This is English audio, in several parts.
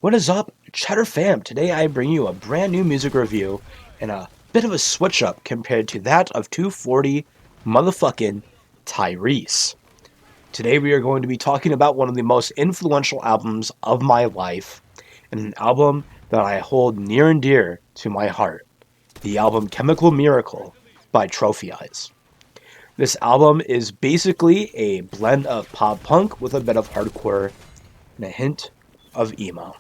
What is up, Cheddar fam? Today I bring you a brand new music review and a bit of a switch up compared to that of 240 motherfucking Tyrese. Today we are going to be talking about one of the most influential albums of my life and an album that I hold near and dear to my heart. The album Chemical Miracle by Trophy Eyes. This album is basically a blend of pop punk with a bit of hardcore and a hint of emo.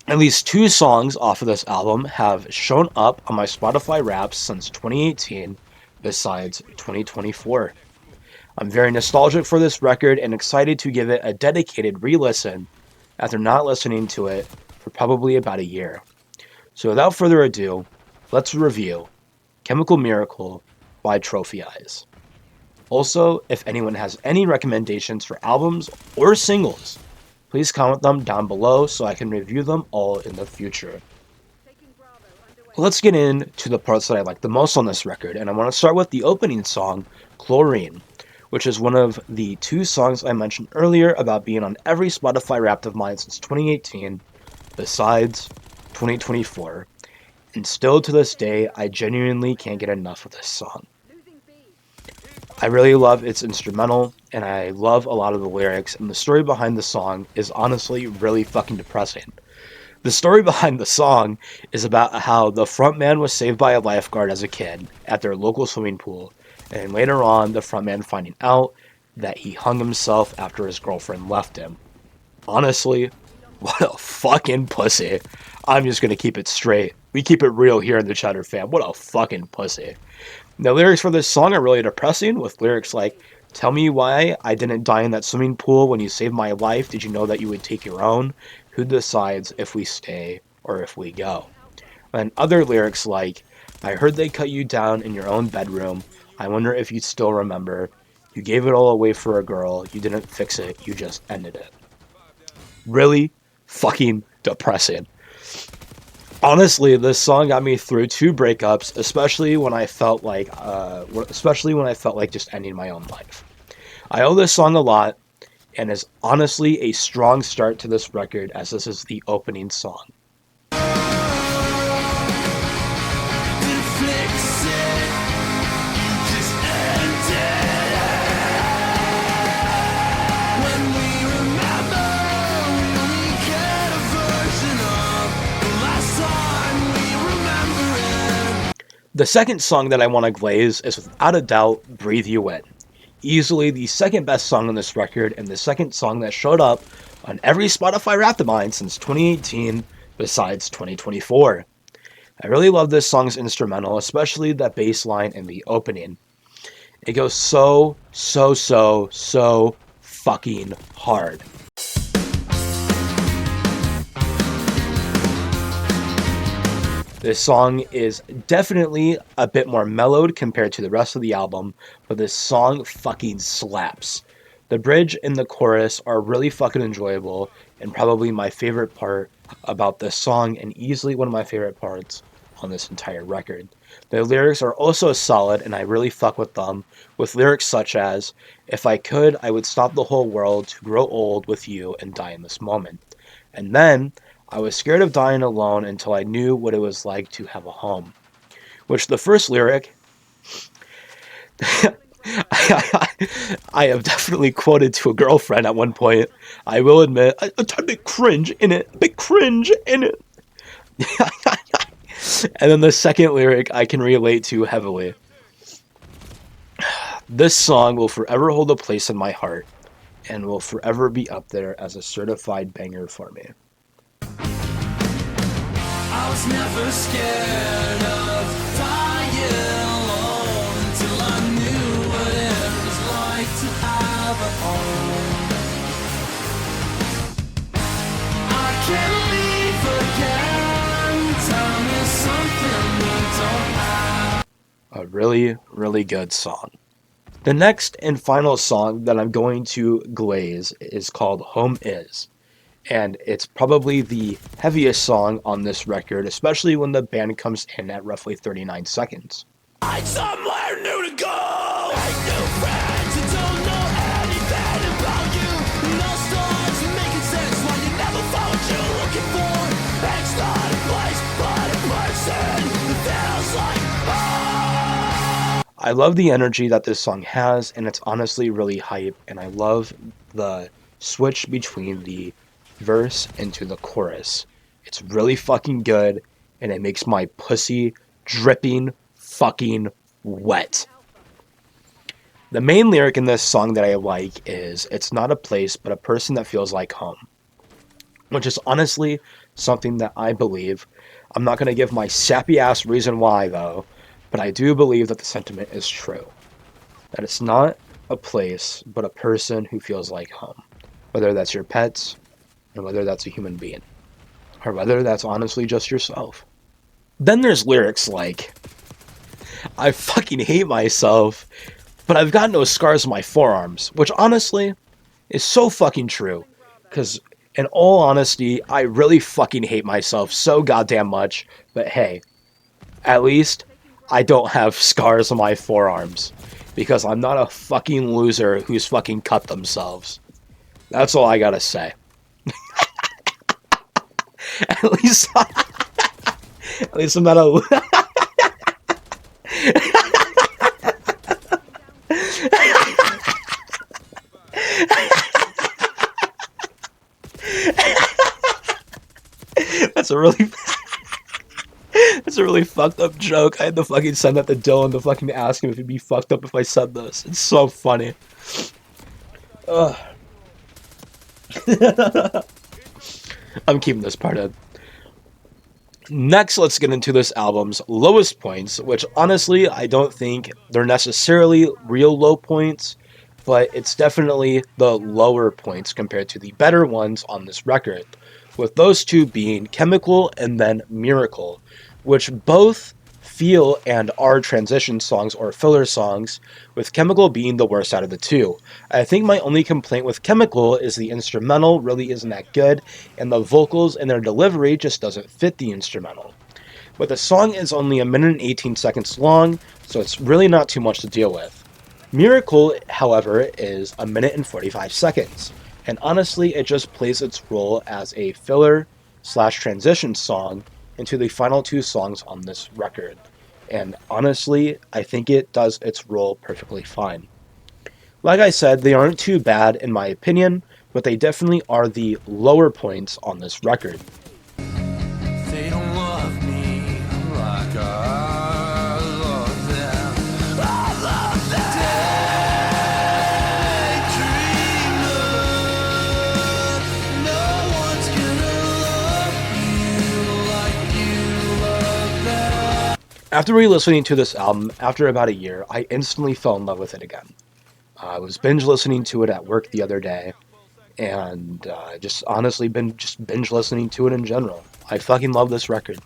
At least two songs off of this album have shown up on my Spotify Wraps since 2018, besides 2024. I'm very nostalgic for this record and excited to give it a dedicated re-listen after not listening to it for probably about a year. So without further ado, let's review Chemical Miracle by Trophy Eyes. Also, if anyone has any recommendations for albums or singles, please comment them down below so I can review them all in the future. Let's get into the parts that I like the most on this record, and I want to start with the opening song, Chlorine, which is one of the two songs I mentioned earlier about being on every Spotify Wrapped of mine since 2018, besides 2024, and still to this day, I genuinely can't get enough of this song. I really love its instrumental, and I love a lot of the lyrics, and the story behind the song is honestly really fucking depressing. The story behind the song is about how the frontman was saved by a lifeguard as a kid at their local swimming pool, and later on, the frontman finding out that he hung himself after his girlfriend left him. Honestly, what a fucking pussy. I'm just gonna keep it straight. We keep it real here in the Chowder fam. What a fucking pussy. The lyrics for this song are really depressing, with lyrics like, "Tell me why I didn't die in that swimming pool when you saved my life. Did you know that you would take your own? Who decides if we stay or if we go?" And other lyrics like, "I heard they cut you down in your own bedroom. I wonder if you still remember. You gave it all away for a girl. You didn't fix it. You just ended it." Really fucking depressing. Honestly, this song got me through two breakups, especially when I felt like just ending my own life. I owe this song a lot, and is honestly a strong start to this record, as this is the opening song. The second song that I want to glaze is without a doubt Breathe You In. Easily the second best song on this record, and the second song that showed up on every Spotify Wrapped of mine since 2018, besides 2024. I really love this song's instrumental, especially that bass line in the opening. It goes so fucking hard. This song is definitely a bit more mellowed compared to the rest of the album, but this song fucking slaps. The bridge and the chorus are really fucking enjoyable, and probably my favorite part about this song, and easily one of my favorite parts on this entire record. The lyrics are also solid, and I really fuck with them, with lyrics such as, "If I could, I would stop the whole world to grow old with you and die in this moment." And then, "I was scared of dying alone until I knew what it was like to have a home." Which the first lyric, I have definitely quoted to a girlfriend at one point. I will admit, a bit cringe in it. And then the second lyric I can relate to heavily. "This song will forever hold a place in my heart, and will forever be up there as a certified banger for me." I was never scared of dying alone until I knew what it was like to have a home. I can't leave again. Tell me something we don't have. A really good song. The next and final song that I'm going to glaze is called Home Is. And it's probably the heaviest song on this record, especially when the band comes in at roughly 39 seconds. Find somewhere new to go. Make new friends who don't know anything about you. No starts making sense while you never I love the energy that this song has, and it's honestly really hype, and I love the switch between the verse into the chorus. It's really fucking good, and it makes my pussy dripping fucking wet. The main lyric in this song that I like is, "It's not a place, but a person that feels like home," which is honestly something that I believe. I'm not going to give my sappy ass reason why, though, but I do believe that the sentiment is true. That it's not a place, but a person who feels like home. Whether that's your pets, or whether that's a human being, or whether that's honestly just yourself. Then there's lyrics like, "I fucking hate myself, but I've got no scars on my forearms," which honestly is so fucking true. Because, in all honesty, I really fucking hate myself so goddamn much, but hey, at least I don't have scars on my forearms. Because I'm not a fucking loser who's fucking cut themselves. That's all I gotta say. At least, at least I'm not a. That's a really. That's a really fucked up joke. I had to fucking send that to Dylan to fucking ask him if he'd be fucked up if I said this. It's so funny. Ugh. I'm keeping this part in. Next, let's get into this album's lowest points, which honestly, I don't think they're necessarily real low points, but it's definitely the lower points compared to the better ones on this record, with those two being Chemical and then Miracle, which both feel and are transition songs or filler songs, with Chemical being the worst out of the two. I think my only complaint with Chemical is the instrumental really isn't that good, and the vocals and their delivery just doesn't fit the instrumental. But the song is only a minute and 18 seconds long, so it's really not too much to deal with. Miracle, however, is a minute and 45 seconds, and honestly it just plays its role as a filler slash transition song into the final two songs on this record. And honestly, I think it does its role perfectly fine. Like I said, they aren't too bad in my opinion, but they definitely are the lower points on this record. They don't love me like I love them. I love them. Daydreamer, no one's gonna love you like you love them. After re-listening to this album, after about a year, I instantly fell in love with it again. I was binge listening to it at work the other day, and just honestly been just binge listening to it in general. I fucking love this record.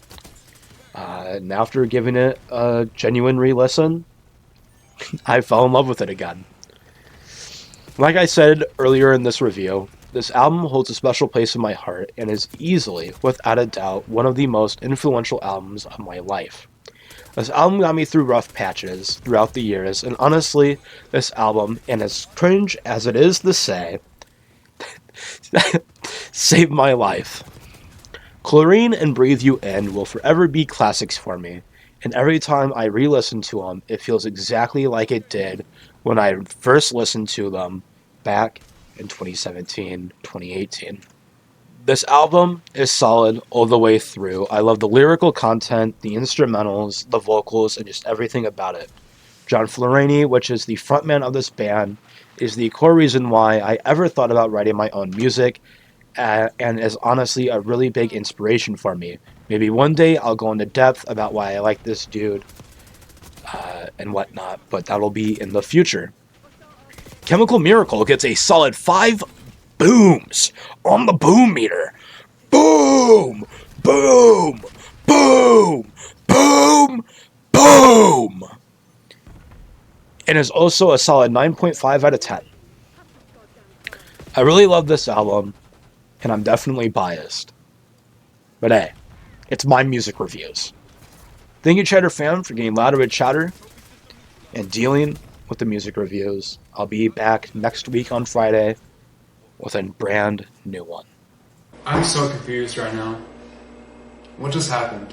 And after giving it a genuine re-listen, I fell in love with it again. Like I said earlier in this review, this album holds a special place in my heart and is easily, without a doubt, one of the most influential albums of my life. This album got me through rough patches throughout the years, and honestly, this album, and as cringe as it is to say, saved my life. Chlorine and Breathe You In will forever be classics for me, and every time I re-listen to them, it feels exactly like it did when I first listened to them back in 2017, 2018. This album is solid all the way through. I love the lyrical content, the instrumentals, the vocals, and just everything about it. John Florini, which is the frontman of this band, is the core reason why I ever thought about writing my own music, and is honestly a really big inspiration for me. Maybe one day I'll go into depth about why I like this dude and whatnot, but that'll be in the future. Chemical Miracle gets a solid 5 booms on the boom meter. Boom! Boom! Boom! Boom! Boom! And is also a solid 9.5 out of 10. I really love this album, and I'm definitely biased. But hey, it's my music reviews. Thank you, Chowder fam, for getting louder with Chowder and dealing with the music reviews. I'll be back next week on Friday with a brand new one. I'm so confused right now. What just happened?